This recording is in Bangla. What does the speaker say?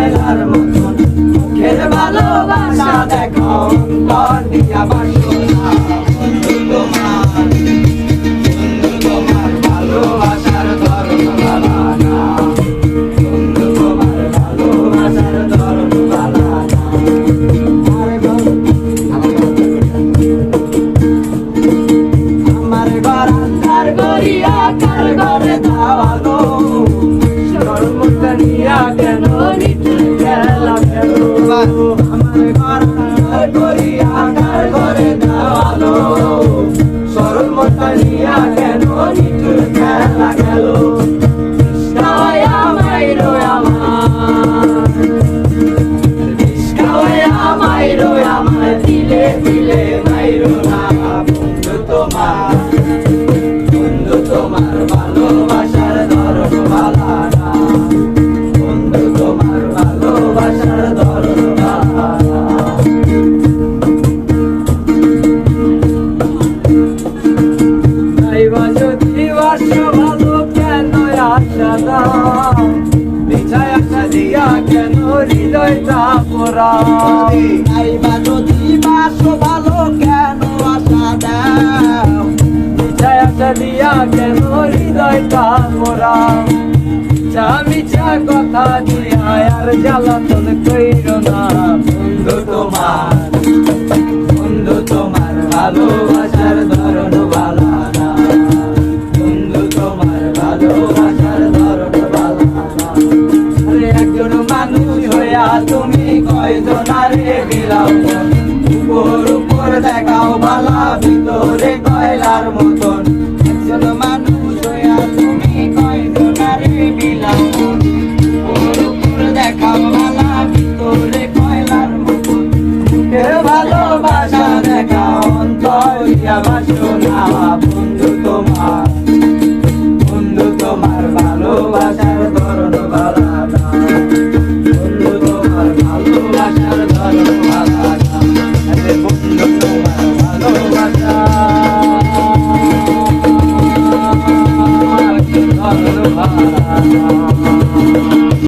কয়লার মতন মুখের ভালোবাসা দেখো অন্তর দিয়া বাসনা বন্ধু তোমার ভালোবাসার ধরন ভালো না বন্ধু তোমার ভালোবাসার ধরন ভালো না আমার ঘর আন্ধার করিয়া কার ঘরে দাওয়ানো সর্বতনিয়া কেন নিঠুর খেলা খেলো আমার ঘর আন্ধার করিয়া কার ঘরে দাওয়ানো সর্বতনিয়া কেন নিঠুর খেলা খেলো ইস্কাওয়া মাইরো আমার দিলে দিলে মাইরো না বন্ধু তোমার ভালোবাসার ধরন ভালো না বন্ধু তোমার ভালোবাসার ধরন ভালো না নাইবা যদি বাসো ভালো কেন আশা দাও মিছায় আশা দিয়া কেন হৃদয়টা পোড়া নাইবা যদি বাসো ভালো কেন আশা দাও মিছায় আশা দিয়া কেন হৃদয়টা পোড়া মিছা কথা দিয়া আর জ্বালাতন কইরো না বন্ধু তোমার ভালোবাসার ধরন ভালো না বন্ধু তোমার ভালোবাসার ধরন ভালো না একজন মানুষ হইয়া তুমি কয়জনারে বিলাও উপর দেখাও ভালা ভিতরে কয়লার মতন একজন মানুষ হইয়া তুমি কয়জনারে বিলাও উপর দেখাও ভালা ভিতরে কয়লার মতন মুখের ভালোবাসা দেখাও অন্তর দিয়া বাসনা বন্ধু তোমার ভালোবাসার ধরন ভালো না বন্ধু তোমার ভালোবাসার ধরন ভালো না বন্ধু তোমার ভালোবাসা ধরন ভালো না